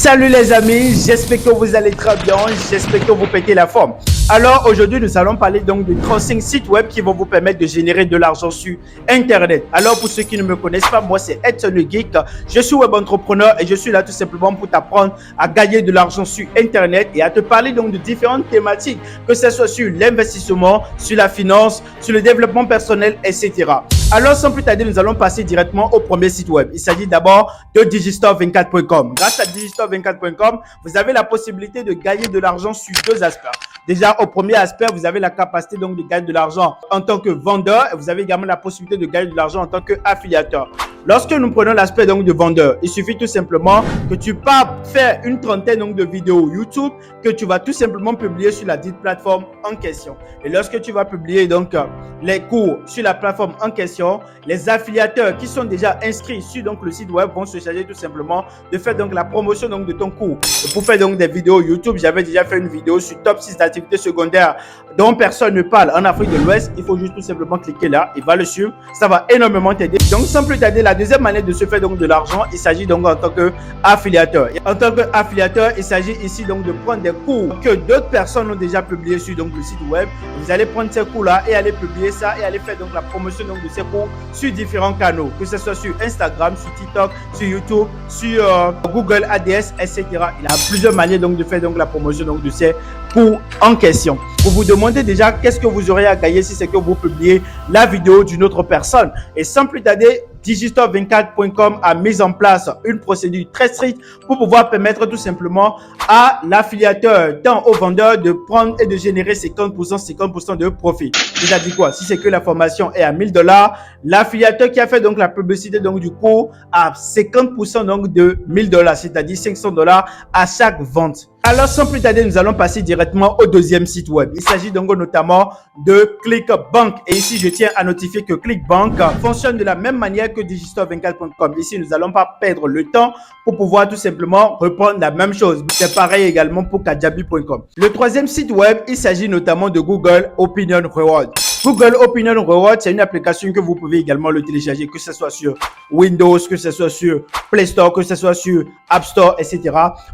Salut les amis, j'espère que vous allez très bien, j'espère que vous pétez la forme. Alors aujourd'hui, nous allons parler donc de 35 sites web qui vont vous permettre de générer de l'argent sur Internet. Alors pour ceux qui ne me connaissent pas, moi c'est Edson le Geek, je suis web entrepreneur et je suis là tout simplement pour t'apprendre à gagner de l'argent sur Internet et à te parler donc de différentes thématiques, que ce soit sur l'investissement, sur la finance, sur le développement personnel, etc. Alors sans plus tarder, nous allons passer directement au premier site web. Il s'agit d'abord de Digistore24.com. Grâce à Digistore24.com, vous avez la possibilité de gagner de l'argent sur deux aspects. Déjà, au premier aspect, vous avez la capacité donc de gagner de l'argent en tant que vendeur et vous avez également la possibilité de gagner de l'argent en tant qu'affiliateur. Lorsque nous prenons l'aspect donc de vendeur, il suffit tout simplement que tu vas faire une trentaine donc de vidéos YouTube que tu vas tout simplement publier sur la dite plateforme en question. Et lorsque tu vas publier donc les cours sur la plateforme en question, les affiliateurs qui sont déjà inscrits sur donc le site web vont se charger tout simplement de faire donc la promotion donc de ton cours. Et pour faire donc des vidéos YouTube, j'avais déjà fait une vidéo sur top 6 activités secondaires dont personne ne parle en Afrique de l'Ouest. Il faut juste tout simplement cliquer là, il va le suivre, ça va énormément t'aider. Donc sans plus tarder, la deuxième manière de se faire donc de l'argent, il s'agit donc en tant qu'affiliateur. En tant qu'affiliateur, il s'agit ici donc de prendre des cours que d'autres personnes ont déjà publiés sur donc le site web. Vous allez prendre ces cours là et aller publier ça et aller faire donc la promotion donc de ces cours sur différents canaux, que ce soit sur Instagram, sur TikTok, sur YouTube, sur Google ADS, etc. Il y a plusieurs manières donc de faire donc la promotion donc de ces cours en question. Vous vous demandez déjà qu'est-ce que vous aurez à gagner si c'est que vous publiez la vidéo d'une autre personne. Et sans plus tarder, Digistore24.com a mis en place une procédure très stricte pour pouvoir permettre tout simplement à l'affiliateur tant au vendeur de prendre et de générer 50% de profit. C'est-à-dire quoi? Si c'est que la formation est à 1000 $, l'affiliateur qui a fait donc la publicité donc du cours a 50% donc de 1000 $, c'est-à-dire 500 $ à chaque vente. Alors sans plus tarder, nous allons passer directement au deuxième site web. Il s'agit donc notamment de ClickBank. Et ici, je tiens à notifier que ClickBank fonctionne de la même manière que Digistore24.com. Ici, nous n'allons pas perdre le temps pour pouvoir tout simplement reprendre la même chose. C'est pareil également pour Kajabi.com. Le troisième site web, il s'agit notamment de Google Opinion Reward. Google Opinion Reward, c'est une application que vous pouvez également le télécharger, que ce soit sur Windows, que ce soit sur Play Store, que ce soit sur App Store, etc.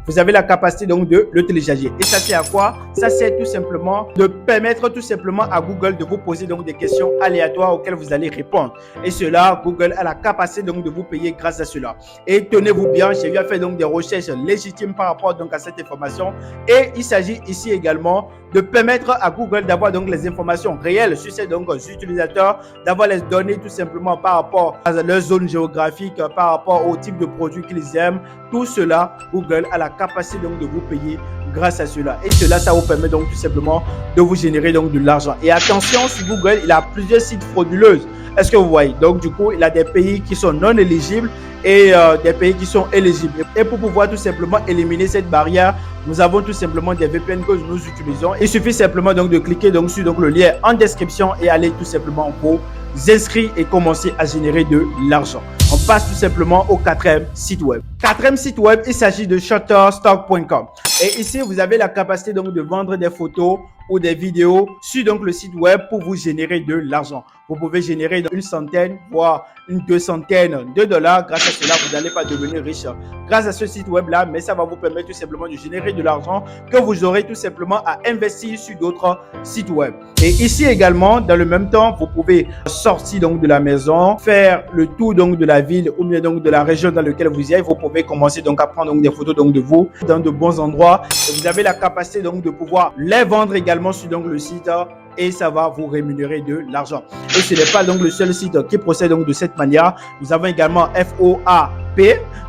Vous avez la capacité donc de le télécharger. Et ça sert à quoi? Ça sert tout simplement de permettre tout simplement à Google de vous poser donc des questions aléatoires auxquelles vous allez répondre. Et cela, Google a la capacité donc de vous payer grâce à cela. Et tenez-vous bien, j'ai eu à faire donc des recherches légitimes par rapport donc à cette information. Et il s'agit ici également de permettre à Google d'avoir donc les informations réelles sur ces donc utilisateurs, d'avoir les données tout simplement par rapport à leur zone géographique, par rapport au type de produit qu'ils aiment. Tout cela, Google a la capacité donc de vous payer grâce à cela. Et cela, ça vous permet donc tout simplement de vous générer donc de l'argent. Et attention, sur Google, il a plusieurs sites frauduleux. Est-ce que vous voyez? Donc du coup, il a des pays qui sont non éligibles et des pays qui sont éligibles. Et pour pouvoir tout simplement éliminer cette barrière, nous avons tout simplement des VPN que nous utilisons. Il suffit simplement donc de cliquer donc sur donc le lien en description et aller tout simplement pour vous inscrire et commencer à générer de l'argent. On passe tout simplement au quatrième site web. Quatrième site web, il s'agit de Shutterstock.com. Et ici, vous avez la capacité donc de vendre des photos ou des vidéos sur donc le site web pour vous générer de l'argent. Vous pouvez générer une centaine, voire une 200 de dollars. Grâce à cela, vous n'allez pas devenir riche grâce à ce site web là, mais ça va vous permettre tout simplement de générer de l'argent que vous aurez tout simplement à investir sur d'autres sites web. Et ici également, dans le même temps, vous pouvez sortir donc de la maison, faire le tour donc de la ville ou bien donc de la région dans laquelle vous y êtes. Vous pouvez commencer donc à prendre donc des photos donc de vous dans de bons endroits. Et vous avez la capacité donc de pouvoir les vendre également sur donc le site et ça va vous rémunérer de l'argent. Et ce n'est pas donc le seul site qui procède donc de cette manière. Nous avons également FOAP,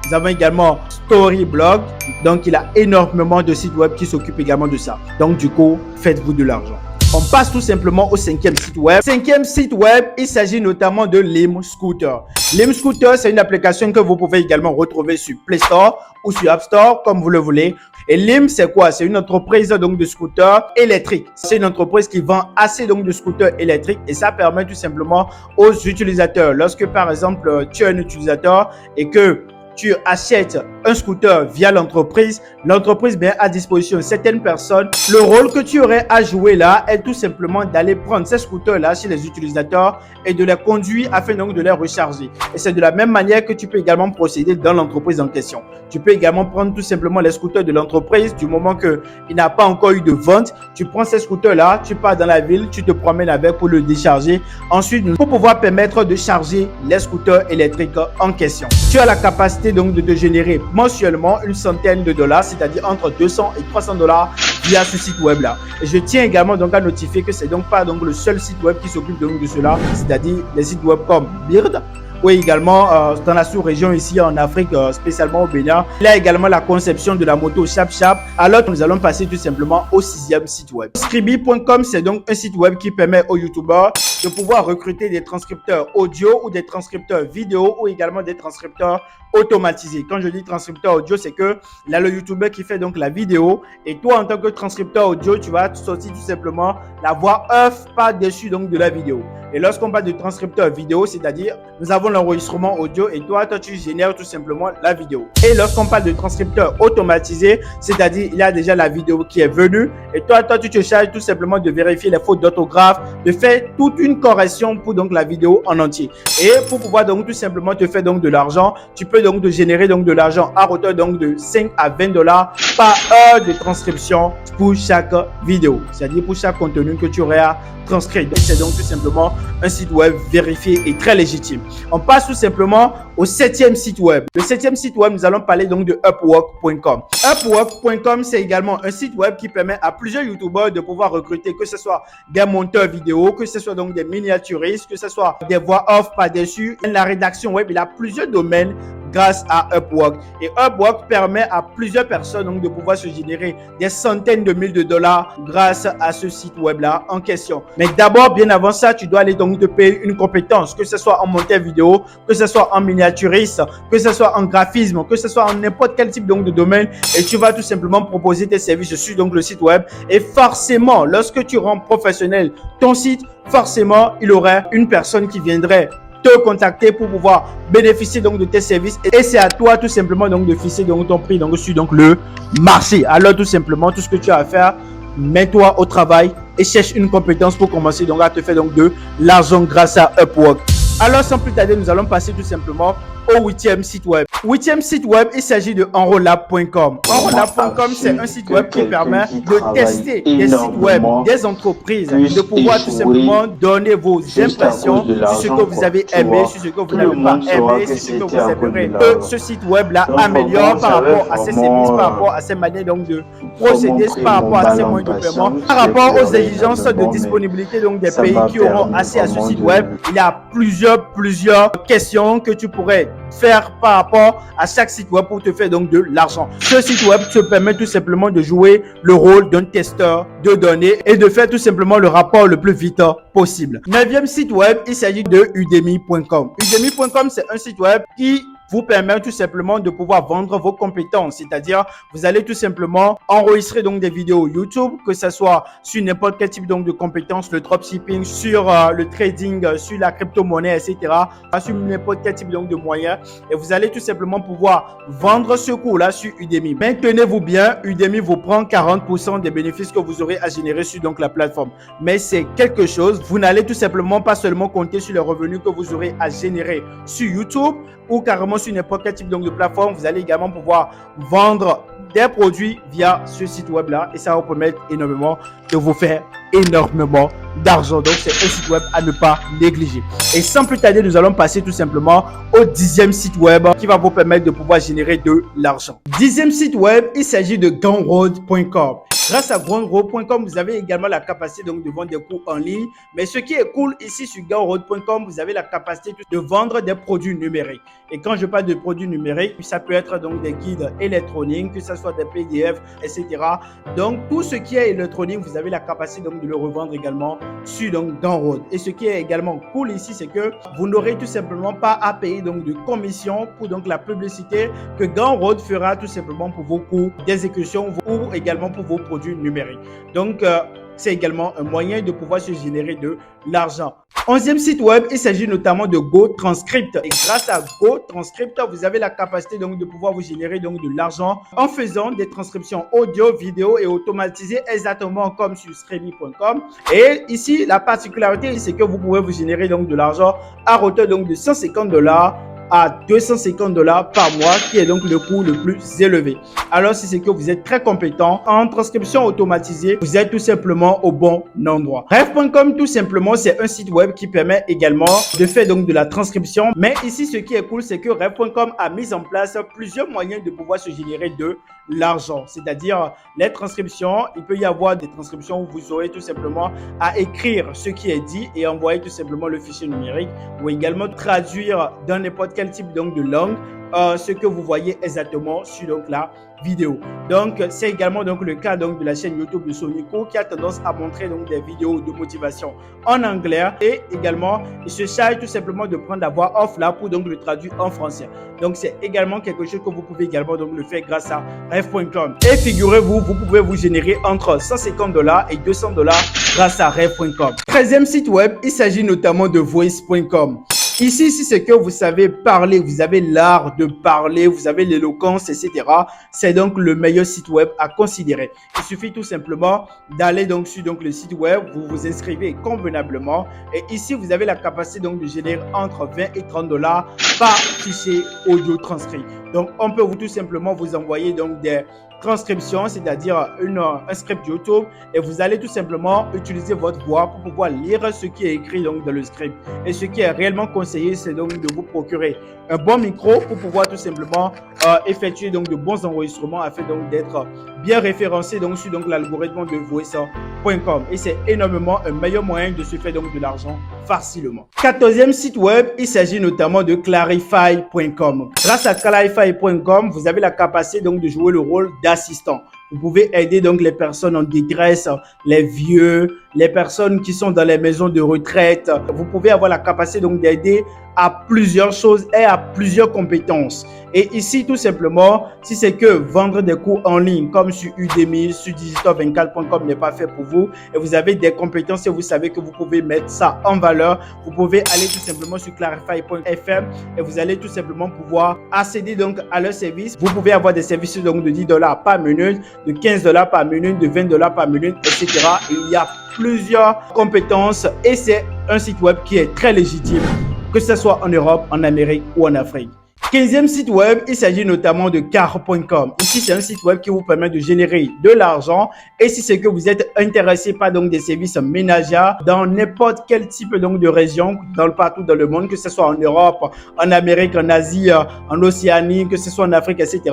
nous avons également Storyblog. Donc il a énormément de sites web qui s'occupent également de ça. Donc du coup, faites-vous de l'argent. On passe tout simplement au cinquième site web. Cinquième site web, il s'agit notamment de LimScooter. LimScooter, c'est une application que vous pouvez également retrouver sur Play Store ou sur App Store, comme vous le voulez. Et Lim, c'est quoi? C'est une entreprise donc de scooters électriques. C'est une entreprise qui vend assez donc de scooters électriques et ça permet tout simplement aux utilisateurs. Lorsque par exemple tu es un utilisateur et que tu achètes un scooter via l'entreprise, l'entreprise met à disposition certaines personnes. Le rôle que tu aurais à jouer là est tout simplement d'aller prendre ces scooters-là chez les utilisateurs et de les conduire afin donc de les recharger. Et c'est de la même manière que tu peux également procéder dans l'entreprise en question. Tu peux également prendre tout simplement les scooters de l'entreprise du moment qu'il n'a pas encore eu de vente. Tu prends ces scooters-là, tu pars dans la ville, tu te promènes avec pour le décharger. Ensuite, pour pouvoir permettre de charger les scooters électriques en question. Tu as la capacité donc de te générer mensuellement une centaine de dollars, c'est-à-dire entre 200 et 300 dollars via ce site web là. Et je tiens également donc à notifier que c'est donc pas donc le seul site web qui s'occupe donc de cela, c'est-à-dire les sites web comme Bird, ou également dans la sous-région ici en Afrique, spécialement au Bénin. Il y a également la conception de la moto Chap. Alors nous allons passer tout simplement au 6e site web. Scribie.com, c'est donc un site web qui permet aux youtubeurs de pouvoir recruter des transcripteurs audio ou des transcripteurs vidéo ou également des transcripteurs automatisés. Quand je dis transcripteur audio, c'est que là le youtubeur qui fait donc la vidéo et toi en tant que transcripteur audio, tu vas sortir tout simplement la voix off par-dessus donc de la vidéo. Et lorsqu'on parle de transcripteur vidéo, c'est-à-dire nous avons l'enregistrement audio et toi tu génères tout simplement la vidéo. Et lorsqu'on parle de transcripteur automatisé, c'est-à-dire il y a déjà la vidéo qui est venue et toi tu te charges tout simplement de vérifier les fautes d'orthographe, de faire toute une correction pour donc la vidéo en entier. Et pour pouvoir donc tout simplement te faire donc de l'argent, tu peux donc de générer donc de l'argent à hauteur donc de 5 à 20 dollars par heure de transcription pour chaque vidéo, c'est-à-dire pour chaque contenu que tu aurais à transcrire. Donc c'est donc tout simplement un site web vérifié et très légitime. On passe tout simplement au 7e site web. Le 7e site web, nous allons parler donc de Upwork.com. Upwork.com, c'est également un site web qui permet à plusieurs youtubeurs de pouvoir recruter, que ce soit des monteurs vidéo, que ce soit donc des miniaturistes, que ce soit des voix off par-dessus. La rédaction web, il a plusieurs domaines grâce à Upwork. Et Upwork permet à plusieurs personnes donc de pouvoir se générer des centaines de milliers de dollars grâce à ce site web là en question. Mais d'abord, bien avant ça, tu dois aller donc te payer une compétence, que ce soit en montage vidéo, que ce soit en miniaturiste, que ce soit en graphisme, que ce soit en n'importe quel type donc de domaine, et tu vas tout simplement proposer tes services sur donc le site web. Et forcément, lorsque tu rends professionnel ton site, forcément, il y aurait une personne qui viendrait te contacter pour pouvoir bénéficier donc de tes services et c'est à toi tout simplement donc de fixer donc ton prix donc sur donc le marché. Alors tout simplement, tout ce que tu as à faire, mets-toi au travail et cherche une compétence pour commencer donc à te faire donc de l'argent grâce à Upwork. Alors sans plus tarder, nous allons passer tout simplement au 8e site web. 8e site web, il s'agit de Enrolab.com. Enrolab.com, c'est un site web qui permet de tester des sites web, des entreprises, de pouvoir tout simplement donner vos impressions sur ce que vous avez aimé, sur ce que vous n'avez pas aimé, sur ce que vous aimeriez que ce site web-là améliore par rapport à ses services, par rapport à ses manières donc de procéder, par rapport à ses moyens de paiement, par rapport aux exigences de disponibilité donc des pays qui auront accès à ce site web. Il y a plusieurs questions que tu pourrais faire par rapport à chaque site web pour te faire donc de l'argent. Ce site web te permet tout simplement de jouer le rôle d'un testeur de données et de faire tout simplement le rapport le plus vite possible. 9e site web, il s'agit de Udemy.com. Udemy.com, c'est un site web qui vous permet tout simplement de pouvoir vendre vos compétences, c'est-à-dire vous allez tout simplement enregistrer donc des vidéos YouTube, que ce soit sur n'importe quel type donc de compétences, le dropshipping, sur le trading, sur la crypto-monnaie, etc., sur n'importe quel type donc de moyens, et vous allez tout simplement pouvoir vendre ce cours-là sur Udemy. Mais tenez-vous bien, Udemy vous prend 40% des bénéfices que vous aurez à générer sur donc la plateforme. Mais c'est quelque chose, vous n'allez tout simplement pas seulement compter sur les revenus que vous aurez à générer sur YouTube ou carrément sur n'importe quel type donc de plateforme. Vous allez également pouvoir vendre des produits via ce site web là et ça va vous permettre énormément de vous faire énormément d'argent. Donc c'est un site web à ne pas négliger. Et sans plus tarder, nous allons passer tout simplement au 10e site web qui va vous permettre de pouvoir générer de l'argent. 10e site web, il s'agit de Gumroad.com. Grâce à Gumroad.com, vous avez également la capacité donc de vendre des cours en ligne. Mais ce qui est cool ici sur Gumroad.com, vous avez la capacité de vendre des produits numériques. Et quand je parle de produits numériques, ça peut être donc des guides électroniques, que ce soit des PDF, etc. Donc tout ce qui est électronique, vous avez la capacité donc de le revendre également sur donc Gumroad. Et ce qui est également cool ici, c'est que vous n'aurez tout simplement pas à payer donc de commission pour donc la publicité que Gumroad fera tout simplement pour vos cours d'exécution ou également pour vos produits numériques. Donc c'est également un moyen de pouvoir se générer de l'argent. 11e site web, il s'agit notamment de GoTranscript. Et grâce à GoTranscript, vous avez la capacité donc de pouvoir vous générer donc de l'argent en faisant des transcriptions audio, vidéo et automatisées exactement comme sur Streamy.com. Et ici, la particularité, c'est que vous pouvez vous générer donc de l'argent à hauteur donc de $150 à $250 par mois, qui est donc le coût le plus élevé. Alors, si c'est que vous êtes très compétent en transcription automatisée, vous êtes tout simplement au bon endroit. Rêve.com, tout simplement, c'est un site web qui permet également de faire donc de la transcription. Mais ici, ce qui est cool, c'est que Rêve.com a mis en place plusieurs moyens de pouvoir se générer de l'argent. C'est-à-dire les transcriptions. Il peut y avoir des transcriptions où vous aurez tout simplement à écrire ce qui est dit et envoyer tout simplement le fichier numérique, ou également traduire dans n'importe quel type donc de langue ce que vous voyez exactement sur donc la vidéo. Donc c'est également donc le cas donc de la chaîne YouTube de Sonico, qui a tendance à montrer donc des vidéos de motivation en anglais, et également il se charge tout simplement de prendre la voix off là pour donc le traduire en français. Donc c'est également quelque chose que vous pouvez également donc le faire grâce à Rêve.com. Et figurez-vous, vous pouvez vous générer entre $150 et $200 grâce à Rêve.com. 13e site web, il s'agit notamment de Voice.com. Ici, si c'est que vous savez parler, vous avez l'art de parler, vous avez l'éloquence, etc., c'est donc le meilleur site web à considérer. Il suffit tout simplement d'aller donc sur donc le site web, vous vous inscrivez convenablement, et ici, vous avez la capacité donc de générer entre 20 et $30 par fichier audio transcrit. Donc, on peut tout simplement vous envoyer donc des transcription, c'est-à-dire un script YouTube, et vous allez tout simplement utiliser votre voix pour pouvoir lire ce qui est écrit donc dans le script. Et ce qui est réellement conseillé, c'est donc de vous procurer un bon micro pour pouvoir tout simplement effectuer donc de bons enregistrements afin donc d'être bien référencé donc sur donc l'algorithme de Voice.com. Et c'est énormément un meilleur moyen de se faire donc de l'argent facilement. 14e site web, il s'agit notamment de Clarify.com. Grâce à Clarify.com, vous avez la capacité donc de jouer le rôle d'assistant. Vous pouvez aider donc les personnes en détresse, les vieux, les personnes qui sont dans les maisons de retraite. Vous pouvez avoir la capacité donc d'aider à plusieurs choses et à plusieurs compétences. Et ici, tout simplement, si c'est que vendre des cours en ligne comme sur Udemy, sur digital24.com n'est pas fait pour vous, et vous avez des compétences et vous savez que vous pouvez mettre ça en valeur, vous pouvez aller tout simplement sur clarify.fr et vous allez tout simplement pouvoir accéder donc à leur service. Vous pouvez avoir des services donc de $10 par minute, de $15 par minute, de $20 par minute, etc. Il y a plusieurs compétences et c'est un site web qui est très légitime, que ce soit en Europe, en Amérique ou en Afrique. 15e site web, il s'agit notamment de car.com. Ici, c'est un site web qui vous permet de générer de l'argent. Et si c'est que vous êtes intéressé par donc des services ménagers dans n'importe quel type donc de région, partout dans le monde, que ce soit en Europe, en Amérique, en Asie, en Océanie, que ce soit en Afrique, etc.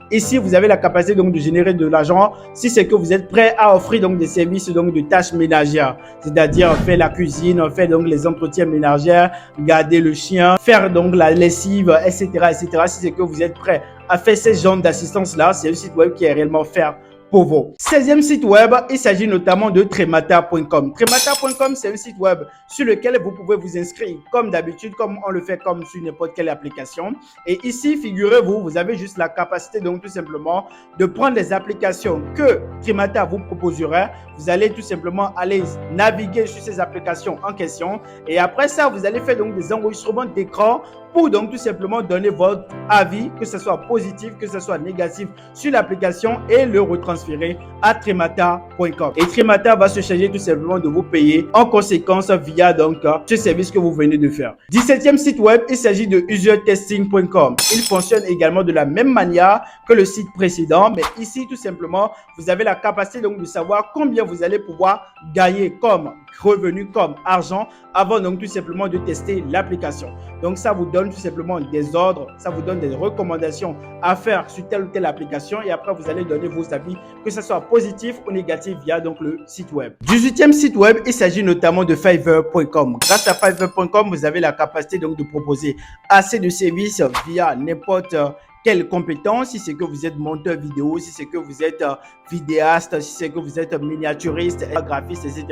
Ici, vous avez la capacité donc de générer de l'argent si c'est que vous êtes prêt à offrir donc des services donc de tâches ménagères, c'est-à-dire faire la cuisine, faire donc les entretiens ménagers, garder le chien, faire donc la lessive, etc. Si c'est que vous êtes prêt à faire ce genre d'assistance-là, c'est un site web qui est réellement fait pour vous. 16e site web, il s'agit notamment de Tremata.com. Tremata.com, c'est un site web sur lequel vous pouvez vous inscrire comme d'habitude, comme on le fait comme sur n'importe quelle application. Et ici, figurez-vous, vous avez juste la capacité donc tout simplement de prendre les applications que Tremata vous proposerait. Vous allez tout simplement aller naviguer sur ces applications en question. Et après ça, vous allez faire donc des enregistrements d'écran pour donc tout simplement donner votre avis, que ce soit positif, que ce soit négatif sur l'application et le retransférer à Tremata.com. Et Tremata va se charger tout simplement de vous payer en conséquence via donc ce service que vous venez de faire. 17e site web, il s'agit de usertesting.com. Il fonctionne également de la même manière que le site précédent, mais ici tout simplement, vous avez la capacité donc de savoir combien vous allez pouvoir gagner comme revenu, comme argent, avant donc tout simplement de tester l'application. Donc ça vous donne tout simplement des ordres, ça vous donne des recommandations à faire sur telle ou telle application, et après vous allez donner vos avis, que ce soit positif ou négatif via donc le site web. 18e site web, il s'agit notamment de Fiverr.com. Grâce à Fiverr.com, vous avez la capacité donc de proposer assez de services via n'importe quelles compétences, si c'est que vous êtes monteur vidéo, si c'est que vous êtes vidéaste, si c'est que vous êtes miniaturiste, graphiste, etc.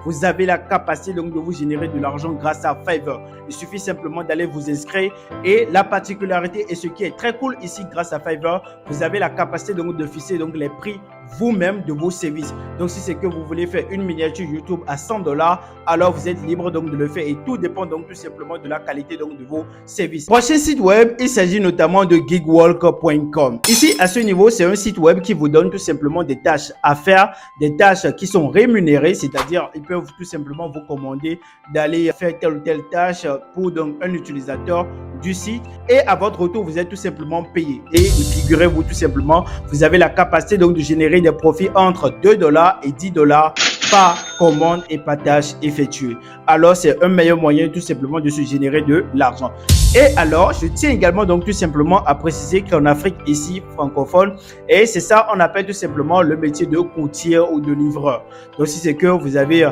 Vous avez la capacité donc de vous générer de l'argent grâce à Fiverr. Il suffit simplement d'aller vous inscrire, et la particularité et ce qui est très cool ici grâce à Fiverr, vous avez la capacité donc de fixer donc les prix vous-même de vos services. Donc, si c'est que vous voulez faire une miniature YouTube à 100 $, alors vous êtes libre donc de le faire et tout dépend donc tout simplement de la qualité donc de vos services. Prochain site web, il s'agit notamment de gigwork.com. Ici, à ce niveau, c'est un site web qui vous donne tout simplement des tâches à faire, des tâches qui sont rémunérées, c'est-à-dire ils peuvent tout simplement vous commander d'aller faire telle ou telle tâche pour donc un utilisateur du site et à votre retour, vous êtes tout simplement payé. Et figurez-vous tout simplement, vous avez la capacité donc de générer des profits entre 2 $ et 10 $ par commande et par tâche effectuée. Alors, c'est un meilleur moyen tout simplement de se générer de l'argent. Et alors, je tiens également donc tout simplement à préciser qu'en Afrique ici francophone, et c'est ça on appelle tout simplement le métier de courtier ou de livreur. Donc, si c'est que vous avez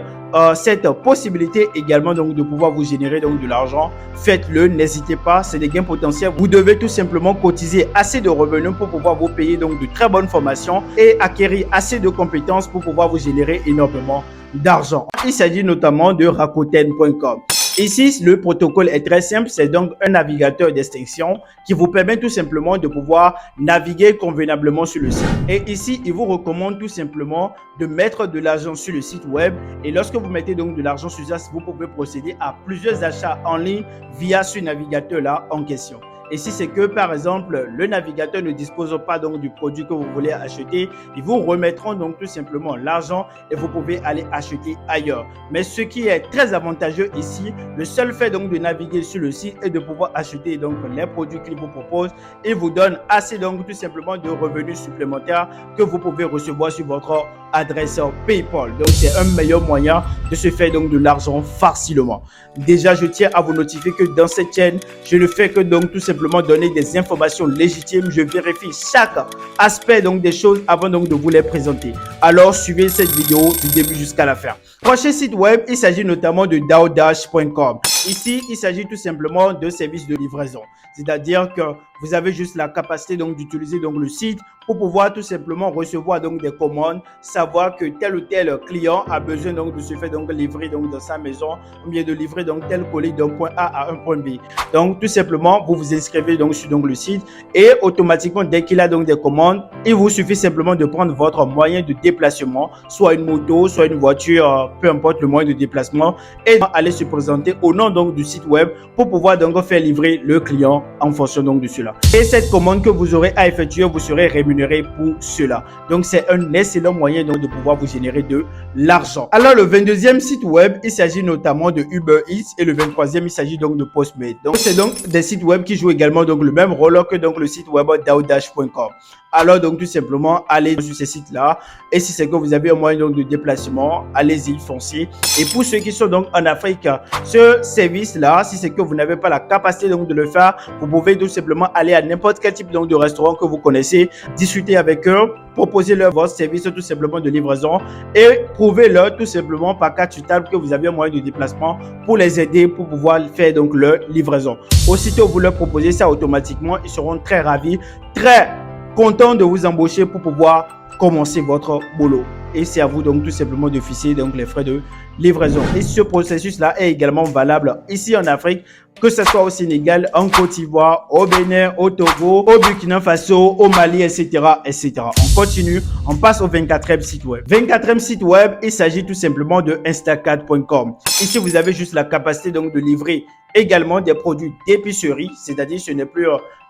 cette possibilité également donc de pouvoir vous générer donc de l'argent, faites-le, n'hésitez pas, c'est des gains potentiels. Vous devez tout simplement cotiser assez de revenus pour pouvoir vous payer donc de très bonnes formations et acquérir assez de compétences pour pouvoir vous générer énormément d'argent. Il s'agit notamment de Rakuten.com. Ici, le protocole est très simple, c'est donc un navigateur d'extension qui vous permet tout simplement de pouvoir naviguer convenablement sur le site. Et ici, il vous recommande tout simplement de mettre de l'argent sur le site web et lorsque vous mettez donc de l'argent sur ça, vous pouvez procéder à plusieurs achats en ligne via ce navigateur-là en question. Et si c'est que, par exemple, le navigateur ne dispose pas donc du produit que vous voulez acheter, ils vous remettront donc tout simplement l'argent et vous pouvez aller acheter ailleurs. Mais ce qui est très avantageux ici, le seul fait donc de naviguer sur le site et de pouvoir acheter donc les produits qu'il vous propose, il vous donne assez donc tout simplement de revenus supplémentaires que vous pouvez recevoir sur votre adresse PayPal. Donc, c'est un meilleur moyen de se faire donc de l'argent facilement. Déjà, je tiens à vous notifier que dans cette chaîne, je ne fais que donc tout simplement donner des informations légitimes. Je vérifie chaque aspect donc des choses avant donc de vous les présenter. Alors, suivez cette vidéo du début jusqu'à la fin. Prochain site web, il s'agit notamment de DoorDash.com. Ici, il s'agit tout simplement de services de livraison. C'est-à-dire que vous avez juste la capacité donc d'utiliser donc le site pour pouvoir tout simplement recevoir donc des commandes, savoir que tel ou tel client a besoin donc de se faire donc livrer donc dans sa maison ou bien de livrer donc tel colis d'un point A à un point B. Donc tout simplement, vous vous inscrivez donc sur donc le site et automatiquement dès qu'il a donc des commandes, il vous suffit simplement de prendre votre moyen de déplacement, soit une moto, soit une voiture, peu importe le moyen de déplacement et aller se présenter au nom donc du site web pour pouvoir donc faire livrer le client en fonction donc de cela. Et cette commande que vous aurez à effectuer, vous serez rémunéré pour cela. Donc c'est un excellent moyen donc de pouvoir vous générer de l'argent. Alors le 22e site web, il s'agit notamment de Uber Eats et le 23e, il s'agit donc de Postmates. Donc c'est donc des sites web qui jouent également donc le même rôle que donc le site web DoorDash.com. Alors donc tout simplement allez sur ces sites là et si c'est que vous avez un moyen donc de déplacement, allez-y, foncez. Et pour ceux qui sont donc en Afrique, ce service là, si c'est que vous n'avez pas la capacité donc de le faire, vous pouvez tout simplement aller à n'importe quel type donc de restaurant que vous connaissez, discuter avec eux, proposer-leur votre service tout simplement de livraison et prouvez-leur tout simplement par cas tutable que vous avez un moyen de déplacement pour les aider pour pouvoir faire donc leur livraison. Aussitôt vous leur proposez ça, automatiquement ils seront très ravis, très content de vous embaucher pour pouvoir commencer votre boulot. Et c'est à vous donc tout simplement de fixer donc les frais de livraison. Et ce processus-là est également valable ici en Afrique, que ce soit au Sénégal, en Côte d'Ivoire, au Bénin, au Togo, au Burkina Faso, au Mali, etc., etc. On continue, on passe au 24e site web. 24e site web, il s'agit tout simplement de Instacart.com. Ici, vous avez juste la capacité donc de livrer également des produits d'épicerie, c'est-à-dire ce n'est plus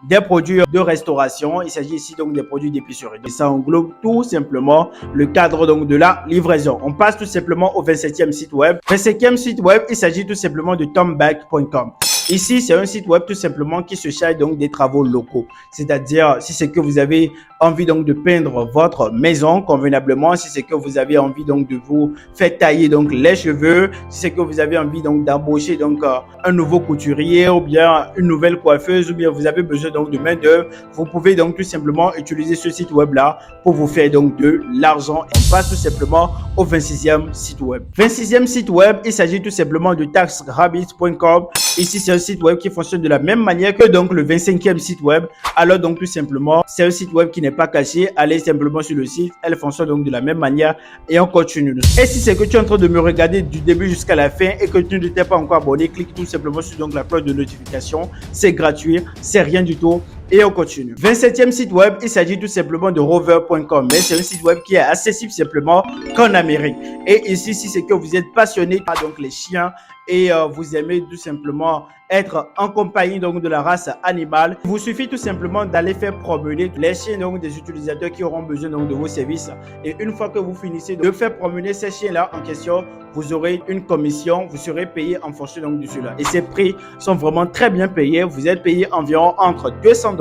des produits de restauration, il s'agit ici donc des produits d'épicerie. Et ça englobe tout simplement le cadre donc de la livraison. On passe tout simplement au 27e site web. 27e site web, il s'agit tout simplement de Tomback.com. Ici, c'est un site web tout simplement qui se charge donc des travaux locaux. C'est-à-dire, si c'est que vous avez envie donc de peindre votre maison convenablement, si c'est que vous avez envie donc de vous faire tailler donc les cheveux, si c'est que vous avez envie donc d'embaucher donc un nouveau couturier ou bien une nouvelle coiffeuse ou bien vous avez besoin donc de main d'œuvre, vous pouvez donc tout simplement utiliser ce site web là pour vous faire donc de l'argent. On passe tout simplement au 26e site web. 26e site web, il s'agit tout simplement de TaxRabbit.com. Ici, c'est un site web qui fonctionne de la même manière que donc le 25e site web. Alors donc tout simplement, c'est un site web qui n'est pas caché. Allez simplement sur le site, elle fonctionne donc de la même manière et on continue. Et si c'est que tu es en train de me regarder du début jusqu'à la fin et que tu ne t'es pas encore abonné, clique tout simplement sur donc la cloche de notification. C'est gratuit, c'est rien du tout. Et on continue. 27e site web, il s'agit tout simplement de rover.com. Mais c'est un site web qui est accessible simplement qu'en Amérique. Et ici, si c'est que vous êtes passionné par donc les chiens et vous aimez tout simplement être en compagnie donc de la race animale, il vous suffit tout simplement d'aller faire promener les chiens donc des utilisateurs qui auront besoin donc de vos services. Et une fois que vous finissez de faire promener ces chiens-là en question, vous aurez une commission, vous serez payé en fonction donc de cela. Et ces prix sont vraiment très bien payés. Vous êtes payé environ entre $200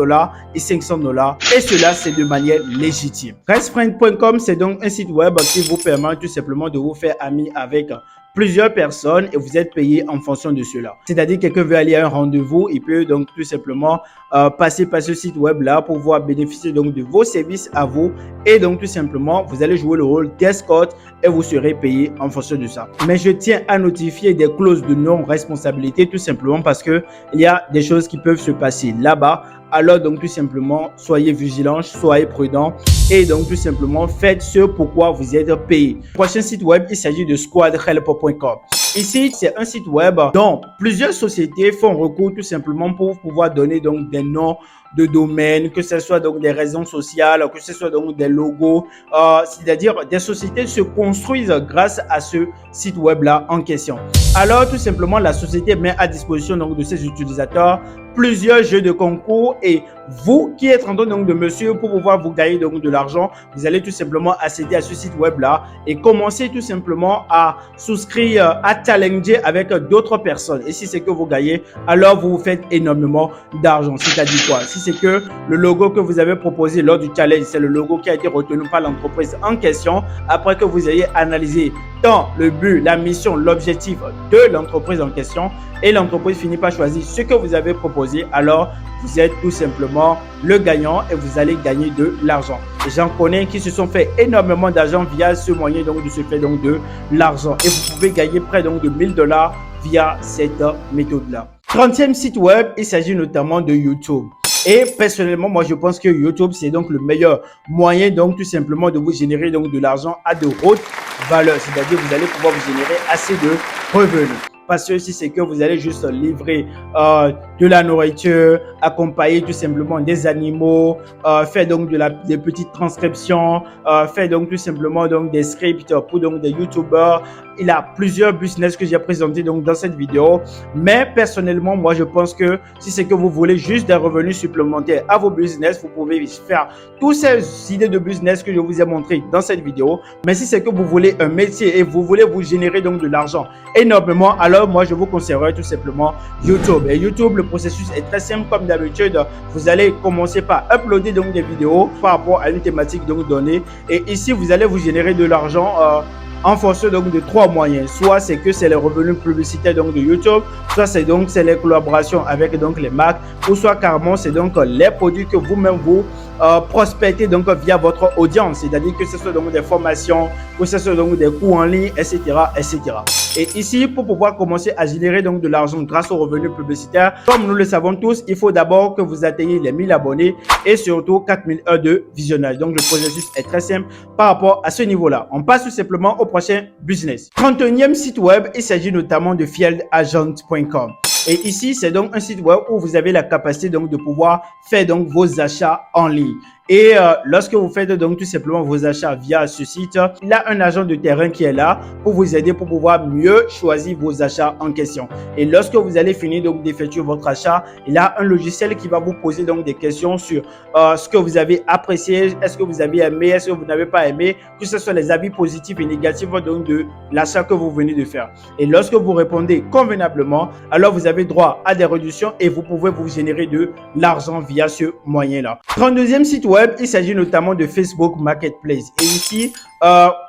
et $500 et cela c'est de manière légitime. Restfriend.com, c'est donc un site web qui vous permet tout simplement de vous faire ami avec plusieurs personnes et vous êtes payé en fonction de cela. C'est-à-dire quelqu'un veut aller à un rendez-vous, il peut donc tout simplement passer par ce site web là pour pouvoir bénéficier donc de vos services à vous et donc tout simplement vous allez jouer le rôle d'escorte et vous serez payé en fonction de ça. Mais je tiens à notifier des clauses de non-responsabilité tout simplement parce que il y a des choses qui peuvent se passer là-bas. Alors donc tout simplement soyez vigilants, soyez prudents et donc tout simplement faites ce pourquoi vous êtes payé. Prochain site web, il s'agit de squadhelp.com. Ici, c'est un site web dont plusieurs sociétés font recours tout simplement pour pouvoir donner donc des noms de domaine, que ce soit donc des raisons sociales, que ce soit donc des logos, c'est-à-dire des sociétés se construisent grâce à ce site web là en question. Alors tout simplement la société met à disposition donc de ses utilisateurs plusieurs jeux de concours et vous qui êtes en train donc de monsieur pour pouvoir vous gagner donc de l'argent, vous allez tout simplement accéder à ce site web là et commencer tout simplement à souscrire, à challenger avec d'autres personnes. Et si c'est que vous gagnez, alors vous vous faites énormément d'argent. C'est-à-dire quoi? Si c'est que le logo que vous avez proposé lors du challenge, c'est le logo qui a été retenu par l'entreprise en question, après que vous ayez analysé tant le but, la mission, l'objectif de l'entreprise en question et l'entreprise finit par choisir ce que vous avez proposé, alors vous êtes tout simplement le gagnant et vous allez gagner de l'argent. Et j'en connais qui se sont fait énormément d'argent via ce moyen donc de se faire donc de l'argent. Et vous pouvez gagner près donc de $1000 via cette méthode-là. 30e site web, il s'agit notamment de YouTube. Et personnellement, moi, je pense que YouTube, c'est donc le meilleur moyen donc tout simplement de vous générer donc de l'argent à de hautes valeurs. C'est-à-dire vous allez pouvoir vous générer assez de revenus. Parce que si c'est que vous allez juste livrer de la nourriture, accompagner tout simplement des animaux, faire donc des petites transcriptions, faire donc tout simplement donc des scripts pour donc des youtubeurs. Il y a plusieurs business que j'ai présentés donc dans cette vidéo. Mais personnellement, moi, je pense que si c'est que vous voulez juste des revenus supplémentaires à vos business, vous pouvez faire toutes ces idées de business que je vous ai montrées dans cette vidéo. Mais si c'est que vous voulez un métier et vous voulez vous générer donc de l'argent énormément, alors moi, je vous conseillerais tout simplement YouTube. Et YouTube, le processus est très simple comme d'habitude. Vous allez commencer par uploader donc des vidéos par rapport à une thématique donc donnée. Et ici, vous allez vous générer de l'argent en fonction donc de trois moyens. Soit c'est que c'est les revenus publicitaires donc de YouTube, soit c'est donc c'est les collaborations avec donc les marques, ou soit carrément c'est donc les produits que vous-même vous prospectez donc via votre audience, c'est-à-dire que ce soit donc des formations, que ce soit donc des cours en ligne, etc., etc. Et ici, pour pouvoir commencer à générer donc de l'argent grâce aux revenus publicitaires, comme nous le savons tous, il faut d'abord que vous atteigniez les 1000 abonnés et surtout 4000 heures de visionnage. Donc le processus est très simple par rapport à ce niveau-là. On passe tout simplement au prochain business. 31e site web, il s'agit notamment de fieldagent.com. Et ici, c'est donc un site web où vous avez la capacité donc de pouvoir faire donc vos achats en ligne. Et lorsque vous faites donc tout simplement vos achats via ce site, il y a un agent de terrain qui est là pour vous aider pour pouvoir mieux choisir vos achats en question. Et lorsque vous allez finir donc d'effectuer votre achat, il y a un logiciel qui va vous poser donc des questions sur ce que vous avez apprécié, est-ce que vous avez aimé, est-ce que vous n'avez pas aimé, que ce soit les avis positifs et négatifs donc de l'achat que vous venez de faire. Et lorsque vous répondez convenablement, alors vous avez droit à des réductions et vous pouvez vous générer de l'argent via ce moyen-là. 32e site web, il s'agit notamment de Facebook Marketplace. Et ici,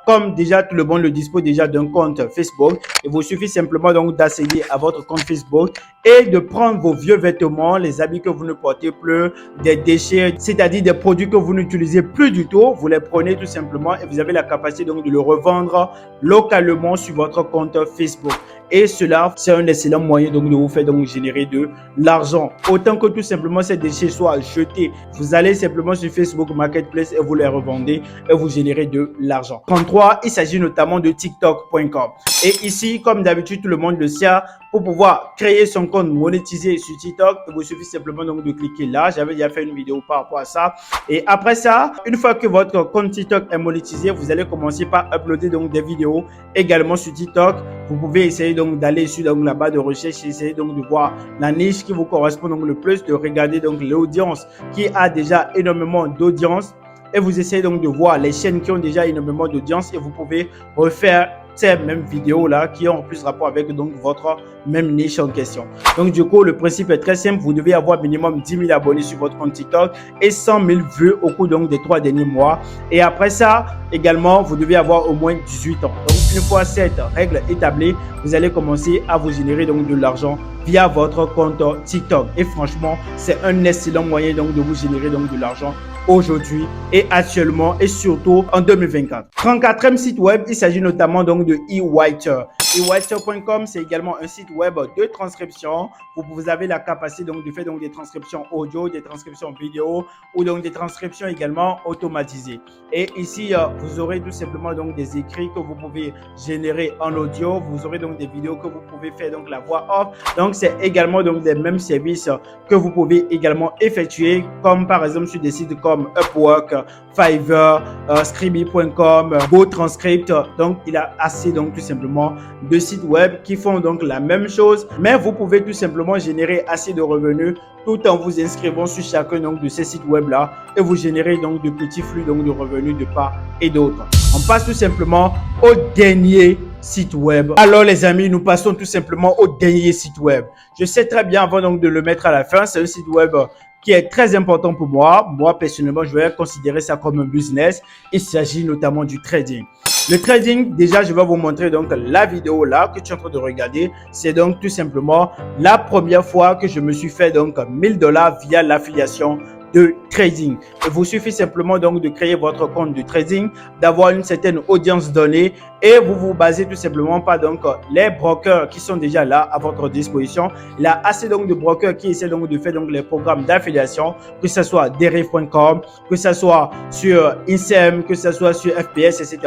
comme déjà tout le monde le dispose déjà d'un compte Facebook, il vous suffit simplement donc d'accéder à votre compte Facebook et de prendre vos vieux vêtements, les habits que vous ne portez plus, des déchets, c'est-à-dire des produits que vous n'utilisez plus du tout, vous les prenez tout simplement et vous avez la capacité donc de le revendre localement sur votre compte Facebook. Et cela, c'est un excellent moyen donc de vous faire faire donc générer de l'argent. Autant que tout simplement ces déchets soient jetés, vous allez simplement sur Facebook Marketplace et vous les revendez et vous générez de l'argent. 33, il s'agit notamment de TikTok.com. Et ici, comme d'habitude, tout le monde le sait, pour pouvoir créer son compte monétisé sur TikTok, il vous suffit simplement donc de cliquer là. J'avais déjà fait une vidéo par rapport à ça. Et après ça, une fois que votre compte TikTok est monétisé, vous allez commencer par uploader donc des vidéos également sur TikTok. Vous pouvez essayer donc d'aller sur donc la barre de recherche, essayer donc de voir la niche qui vous correspond donc le plus, de regarder donc l'audience qui a déjà énormément d'audience. Et vous essayez donc de voir les chaînes qui ont déjà énormément d'audience et vous pouvez refaire ces mêmes vidéos là qui ont plus rapport avec donc votre même niche en question. Donc du coup, le principe est très simple. Vous devez avoir minimum 10 000 abonnés sur votre compte TikTok et 100 000 vues au cours donc des 3 derniers mois. Et après ça, également, vous devez avoir au moins 18 ans. Donc une fois cette règle établie, vous allez commencer à vous générer donc de l'argent via votre compte TikTok. Et franchement, c'est un excellent moyen donc de vous générer donc de l'argent aujourd'hui et actuellement et surtout en 2024. 34e site web, il s'agit notamment donc de eWriter. eWriter.com, c'est également un site web de transcription. Vous avez la capacité donc de faire donc des transcriptions audio, des transcriptions vidéo ou donc des transcriptions également automatisées. Et ici, vous aurez tout simplement donc des écrits que vous pouvez générer en audio. Vous aurez donc des vidéos que vous pouvez faire donc la voix off. Donc c'est également donc des mêmes services que vous pouvez également effectuer, comme par exemple sur des sites comme Upwork, Fiverr, Scribd.com, GoTranscript. Donc il a assez donc tout simplement de sites web qui font donc la même chose, mais vous pouvez tout simplement générer assez de revenus tout en vous inscrivant sur chacun donc de ces sites web là et vous générez donc de petits flux donc de revenus de part et d'autre. On passe tout simplement au dernier site web. Alors les amis, nous passons tout simplement au dernier site web. Je sais très bien avant donc de le mettre à la fin, c'est un site web qui est très important pour moi. Moi personnellement, je vais considérer ça comme un business. Il s'agit notamment du trading. Le trading, déjà, je vais vous montrer donc la vidéo là que tu es en train de regarder. C'est donc tout simplement la première fois que je me suis fait donc 1000 $ via l'affiliation de trading. Il vous suffit simplement donc de créer votre compte de trading, d'avoir une certaine audience donnée et vous vous basez tout simplement par donc les brokers qui sont déjà là à votre disposition. Il y a assez donc de brokers qui essaient donc de faire donc les programmes d'affiliation, que ce soit Deriv.com, que ce soit sur INSEM, que ce soit sur FPS, etc.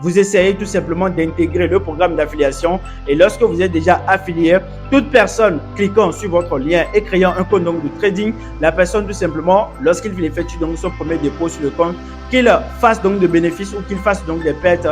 Vous essayez tout simplement d'intégrer le programme d'affiliation et lorsque vous êtes déjà affilié, toute personne cliquant sur votre lien et créant un compte donc de trading, la personne tout simplement, lorsqu'il effectue donc son premier dépôt sur le compte, qu'il fasse donc de bénéfices ou qu'il fasse donc des pertes,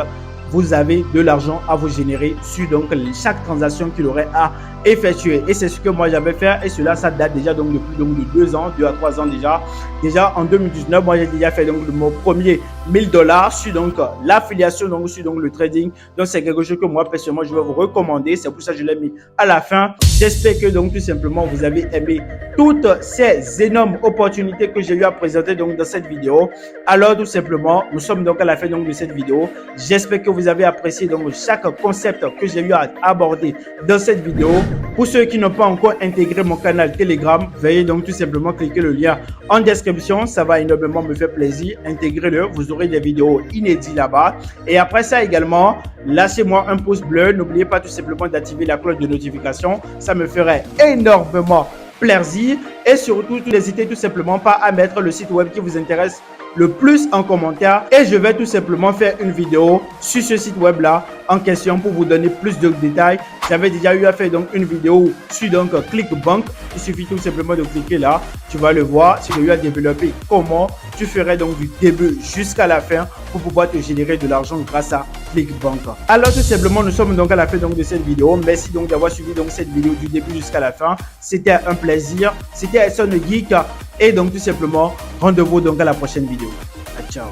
vous avez de l'argent à vous générer sur donc chaque transaction qu'il aurait à effectuer. Et c'est ce que moi j'avais fait et cela ça date déjà donc depuis donc de 2 ans, 2 à 3 ans déjà. Déjà en 2019, moi j'ai déjà fait donc mon premier 1000 $ sur donc l'affiliation donc sur donc le trading. Donc c'est quelque chose que moi personnellement je vais vous recommander. C'est pour ça que je l'ai mis à la fin. J'espère que donc tout simplement vous avez aimé toutes ces énormes opportunités que j'ai eu à présenter donc dans cette vidéo. Alors tout simplement, nous sommes donc à la fin donc de cette vidéo. J'espère que vous avez apprécié donc chaque concept que j'ai eu à aborder dans cette vidéo. Pour ceux qui n'ont pas encore intégré mon canal Telegram, veuillez donc tout simplement cliquer le lien en description. Ça va énormément me faire plaisir. Intégrez-le. Vous aurez des vidéos inédites là-bas. Et après ça également, lâchez-moi un pouce bleu. N'oubliez pas tout simplement d'activer la cloche de notification. Ça me ferait énormément plaisir. Et surtout, n'hésitez tout simplement pas à mettre le site web qui vous intéresse le plus en commentaire et je vais tout simplement faire une vidéo sur ce site web là en question pour vous donner plus de détails. J'avais déjà eu à faire donc une vidéo sur donc ClickBank. Il suffit tout simplement de cliquer là, tu vas le voir. J'ai eu à développer comment tu ferais donc du début jusqu'à la fin pour pouvoir te générer de l'argent grâce à ClickBank. Alors tout simplement, nous sommes donc à la fin donc de cette vidéo. Merci donc d'avoir suivi donc cette vidéo du début jusqu'à la fin. C'était un plaisir. C'était Edson Geek et donc tout simplement rendez-vous donc à la prochaine vidéo. Ciao.